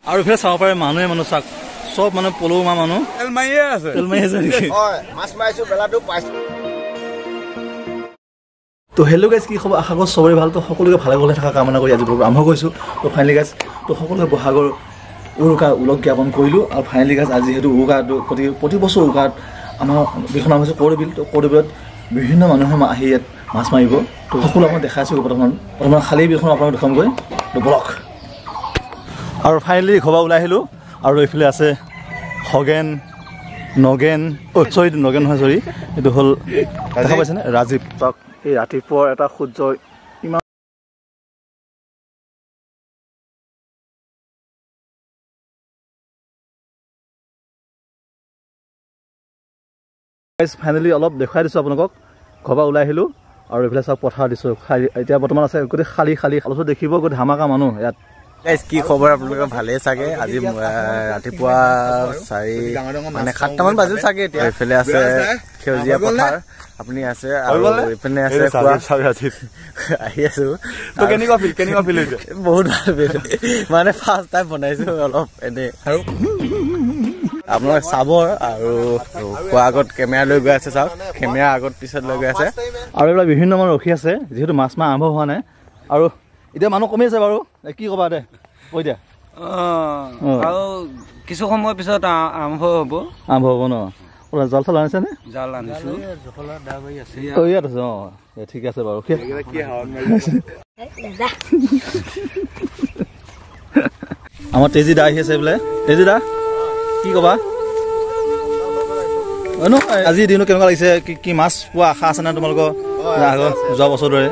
আৰু ইফালে চাব পাৰে মানুহে মানুহ চাক সব মানে পলৌ মা মানুহ তেল মাৰিয়ে আছে নেকি হয় মাছ মাৰিছো বেলাটো পাইছো তো হেল্ল' গাইজ কি খবৰ আশা কৰোঁ চবৰে ভাল তো সকলোকে ভালে ভালে থকা কামনা কৰি আজি আৰম্ভ কৰিছোঁ তো ফাইনেলি গাইজ তো সকলোকে বহাগৰ উৰুকা ওলগ জ্ঞাপন কৰিলোঁ আৰু ফাইনেলি গাইজ আজি যিহেতু উৰুকাটো প্ৰতি বছৰ উৰুকাত আমাৰ বিলখন নাম হৈছে কৌৰবিল তো কৌৰবিলত বিভিন্ন মানুহে আহি ইয়াত মাছ মাৰিব তো সকলো আপোনাক দেখাইছোঁ প্ৰথমে খালী বিলখন আপোনাক দেখামগৈ তো ব্লক আৰু ফাইনেলি ঘৰবা ওলাই আহিলোঁ আৰু এইফালে আছে খগেন নগেন চৰি নগেন নহয় চৰি এইটো হ'ল দেখা পাইছেনে ৰাজীৱ তাক এই ৰাতিপুৱাৰ এটা সূৰ্য ইমান ফাইনেলি অলপ দেখুৱাই দিছোঁ আপোনালোকক ঘৰবা ওলাই আহিলোঁ আৰু এইফালে চাওক পথাৰ দিছোঁ এতিয়া বৰ্তমান আছে গোটেই খালী অলপ দেখিব গোটেই ধামাকা মানুহ ইয়াত কি খবৰ আপোনালোকে ভালে চাগে আজি ৰাতিপুৱা 7মান বাজিল চাগে এতিয়া এইফালে আছে সেউজীয়া পথাৰ আপুনি আছে আৰু এইফালে আছে আহি আছো কেনেকুৱা ফিল হৈছে বহুত ভাল ফিল মানে ফাৰ্ষ্ট টাইম বনাইছো অলপ এনে আৰু আপোনালোকে চাব আৰু খোৱা আগত কেমেৰা লৈ গৈ আছে চাওক কেমেৰা আগত পিছত লৈ গৈ আছে আৰু এইবিলাক বিভিন্ন মানুহ ৰখি আছে যিহেতু মাছ আৰম্ভ হোৱা নাই আৰু এতিয়া মানুহ কমি আছে বাৰু কি ক'বা দে কৈ দিয়া আৰু কিছু সময়ৰ পিছত আৰম্ভ হ'ব ন জাল চাল আনিছে নে জাল আনিছো ইয়াত আছে ঠিক আছে বাৰু আমাৰ তেজী দা আহি আছে বোলে তেজী দা কি ক'বা নহয় আজি দিনো কেনেকুৱা লাগিছে কি মাছ পোৱা আশা আছে নে তোমালোকৰ যোৱা বছৰ দৰে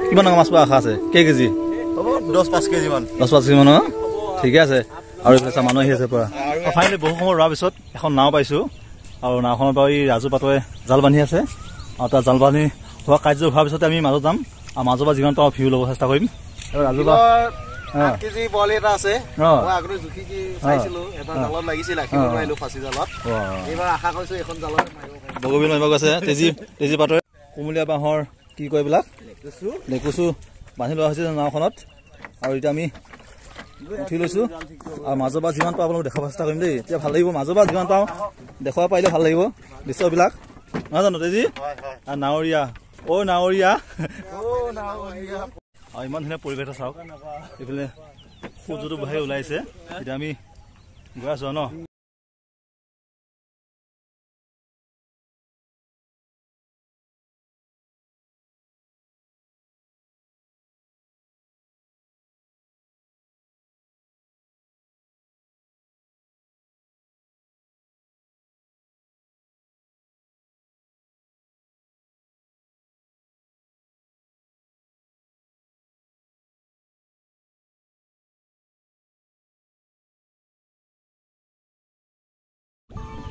কিমান ডাঙৰ মাছ পোৱা আশা আছে কেজি 10-5 কেজি মান ঠিকে আছে আৰু এইফালে মানুহ আহি আছে পৰা ফাইনেলি বহু সময় ৰোৱাৰ পিছত এখন নাও পাইছোঁ আৰু নাওখনৰ পৰা এই ৰাজু পাতোৱে জাল বান্ধি আছে আৰু তাৰ জাল বান্ধি হোৱা কাৰ্য হোৱাৰ পিছতে আমি মাজত যাম আৰু মাজৰ পৰা যিমান পাওঁ ভিউ ল'ব চেষ্টা কৰিম ৰাজু বা কেজি বলি এটা আছে মই আগতে জুখি কি চাইছিলো এটা জালত লাগিছিল ৰাখিব নোৱাৰিলো ফাঁচি জালত এইবাৰ আশা কৰিছো এখন জালত মাৰিব পাৰিম বগবিল মাৰিব গৈছে তেজী পাতোৱে কুমলীয়া বাঁহৰ কি কয় এইবিলাক লেকুচু বান্ধি লোৱা হৈছে নাওখনত আৰু এতিয়া আমি উঠি লৈছোঁ আৰু মাজৰ পৰা যিমান পাওঁ আপোনালোক দেখাব চেষ্টা কৰিম দেই এতিয়া ভাল লাগিব মাজৰ পৰা যিমান পাওঁ দেখুৱাব পাৰিলে ভাল লাগিব দৃশ্যবিলাক নহয় জানো তেজী আৰু নাৱৰীয়া নাৱৰীয়া আৰু ইমান ধুনীয়া পৰিৱেশ এটা চাওক এইফালে সূৰ্যটো বহাই ওলাইছে এতিয়া আমি গৈ আছোঁ ন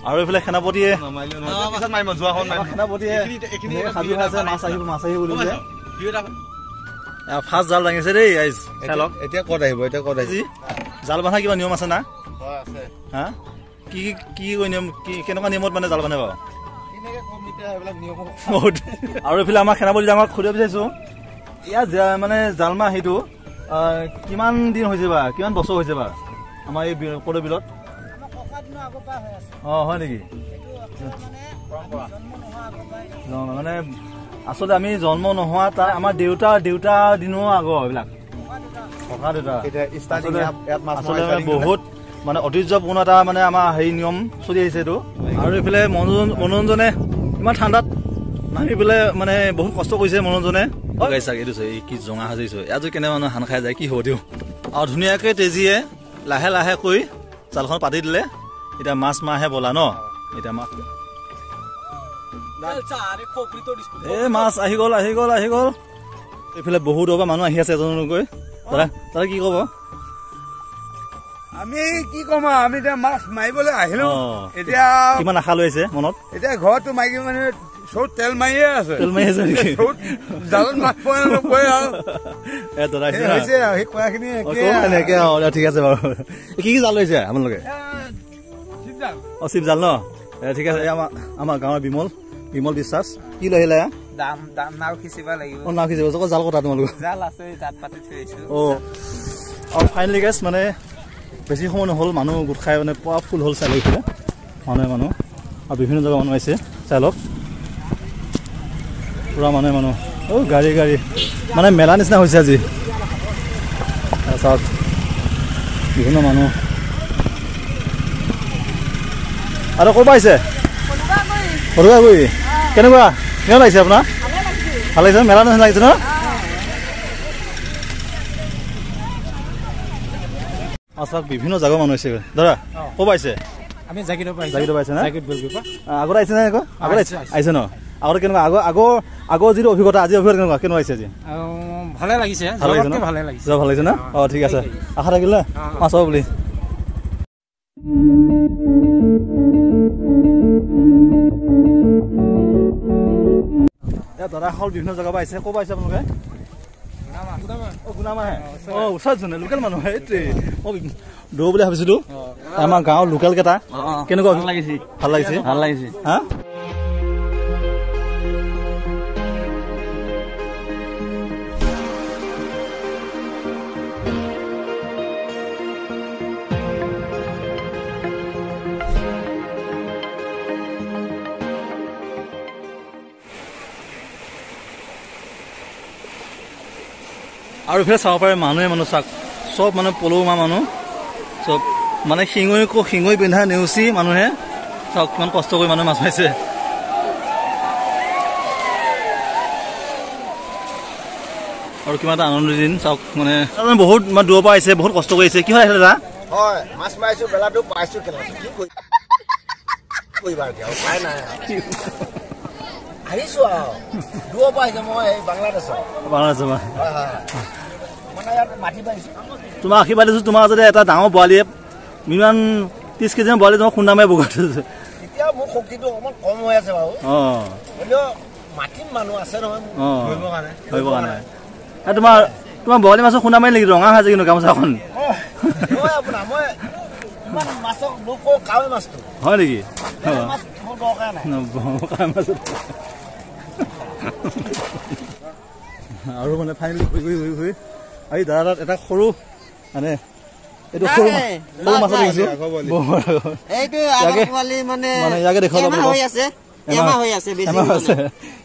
আৰু এইফালে সেনাপতিয়ে ফাৰ্ষ্ট জাল দাঙিছে দেই এতিয়া ক'ত আহিব জাল বান্ধা কিবা নিয়ম আছে না হা কি নিয়ম কেনেকুৱা নিয়মত মানে জাল বান্ধে বাৰু আৰু এইফালে আমাৰ সেনাপতি আমাক সুধিব বিচাৰিছো ইয়াত মানে জাল মাহ সেইটো কিমান দিন হৈছে বা কিমান বছৰ হৈছে বা আমাৰ এই কৌৰবিলত হয় নেকি মানে আচলতে আমি জন্ম নোহোৱা তাৰ আমাৰ দেউতা দিনৰ আগৰ এইবিলাক ককা দেউতা আচলতে বহুত মানে ঐতিহ্যপূৰ্ণ এটা মানে আমাৰ হেৰি নিয়ম চলি আহিছে এইটো আৰু এইফালে মনোৰঞ্জনে ইমান ঠাণ্ডাত নামি পেলাই মানে বহুত কষ্ট কৰিছে মনোৰঞ্জনে এইটো কি জঙা সাজিছো ইয়াত কেনে মানুহ হান খাই যায় কি হ'ব দিওঁ আৰু ধুনীয়াকৈ তেজীয়ে লাহে লাহেকৈ জালখন পাতি দিলে এতিয়া মাছ মাহে বলা ন এতিয়া মাছ মাছ আহি গ'ল এইফালে বহুত দূৰৰ পৰা মানুহ আহি আছে এজনকৈ দাদা কি ক'ব আমি কি কম আমি এতিয়া মাছ মাৰিবলৈ আহিলো এতিয়া কিমান আশা লৈ আছে মনত এতিয়া ঘৰতো মাইকী মানুহে চব তেল মাৰিয়ে আছে নেকি জালত মাছ পোৱা ঠিক আছে বাৰু কি জাল লৈছে আপোনালোকে চিপ জাল ন ঠিক আছে আমাৰ গাঁৱৰ বিমল বিশ্বাস কি লৈ আহিলে নাও খিচিব লাগিব নাও খিচিব জাল কথা তোমালোক জাল আছে তাত পাতি থৈছো আৰু ফাইনেলি গেছ মানে বেছি সময় নহ'ল মানুহ গোট খাই মানে পুৱা ফুল হ'ল চাই লাগিছিলে মানুহ আৰু বিভিন্ন জেগা মানুহ আহিছে চাই লওক পুৰা মানুহ গাড়ী মানে মেলা নিচিনা হৈছে আজি চাওক বিভিন্ন মানুহ আৰু ক'ৰ পৰা আহিছে সৰুগাগুৰি কেনেকুৱা কেনে লাগিছে আপোনাৰ ভাল লাগিছে মেলা নিচিনা লাগিছে ন চাওক বিভিন্ন জেগা মানুহ আহিছে দাদা ক'ৰ পৰা আহিছে আমি জাগিৰ পাইছে না জাগিৰ বলগিৰ আগত আহিছে নে আকৌ আগত আহিছে ন আগতে কেনেকুৱা আগৰ যিটো অভিজ্ঞতা আজি অভিজ্ঞতা কেনেকুৱা আহিছে আজি ভালে লাগিছে ভালে লাগিছে না অঁ ঠিক আছে আশা থাকিল না মাছ হ'ব বুলি দাদা হল বিভিন্ন জেগাৰ পৰা আহিছে ক'ৰ পৰা আহিছে আপোনালোকে গুণামাহে ওচৰতচোন লোকেল মানুহ এইটোৱে মই দৌ বুলি ভাবিছিলো আমাৰ গাঁৱৰ লোকেল কেইটা কেনেকুৱা ভাল লাগিছে হা আৰু ইফালে চাব পাৰে মানুহ চাওক চব মানে পলৌমা মানুহ চব মানে শিঙৈ পিন্ধা নেওচি মানুহে চাওক কিমান কষ্ট কৰি মানুহে মাছ মাৰিছে আৰু কিমান এটা আনন্দৰ দিন চাওক মানে বহুত দূৰৰ পৰা আহিছে বহুত কষ্ট কৰি আহিছে কি হয় দাদা হয় মাছ মাৰিছো বেলাটো পাইছো কি কৰিবা এতিয়া উপায় নাই আহিছো আৰু দূৰৰ পৰা আহিছে মই বাংলাদেশৰ মানে ইয়াত মাটি পাইছো তোমাক আশীৰ্বাদ দিছো তোমাৰ যদি এটা ডাঙৰ বৰালিয়ে মিনিমাম 30 কেজি বৰালি তোমাক খুন্দা মাৰি বগাই থৈছে এতিয়া মোৰ শক্তিটো অকমান কম হৈ আছে বাৰু হ'লেও মাটিত মানুহ আছে নহয় ধৰিব কাৰণে তোমাৰ বৰালি মাছৰ খুন্দা মাৰি নেকি ৰঙা হৈছে কিন্তু গামোচাখন আপোনাৰ মই ইমান মাছৰ লোক কাৱৈ মাছটো হয় নেকি আৰু মানে ফাইনেলি ঘূৰি এই দাদা এটা সৰু মানে এইটো সৰু মাছ দেখিছো ইয়াকে দেখুৱাব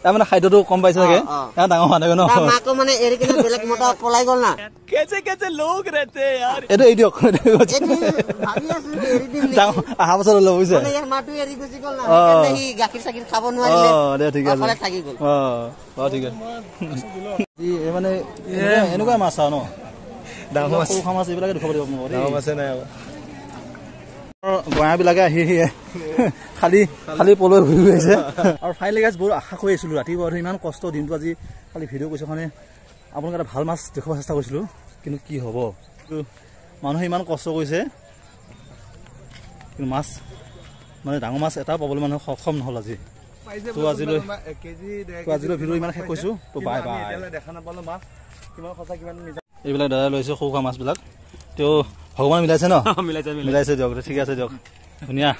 মানে খাদ্যটো কম পাইছে চাগে ডাঙৰ হোৱা নাই এইটো এই দিয়ক অহা বছৰ ল'ব বুজিছে ঠিক আছে মানে এনেকুৱা মাছ আৰু ন ডাঙৰ মাছ এইবিলাকে দেখুৱাব দিব ডাঙৰ মাছে নাই গঞাবিলাকে আহি খালি পলৈ ঘূৰি আহিছে আৰু ফাইনেলি গাইজ বহুত আশা কৰি আছিলো ৰাতিপুৱা ইমান কষ্ট দিনটো আজি খালি ভিডিঅ' কৰিছো কাৰণে আপোনালোকে এটা ভাল মাছ দেখুৱাব চেষ্টা কৰিছিলো কিন্তু কি হ'ব মানুহে ইমান কষ্ট কৰিছে কিন্তু মাছ মানে ডাঙৰ মাছ এটা পাবলৈ মানুহে সক্ষম নহ'ল আজি তো আজিলৈ ভিডিঅ' ইমান শেষ কৰিছো তো বাই বাই এইবিলাক দাদা লৈছে সৰু খোৱা মাছবিলাক তেওঁ ভগৱানে মিলাইছে ন মিলাইছে দিয়ক ঠিক আছে দিয়ক ধুনীয়া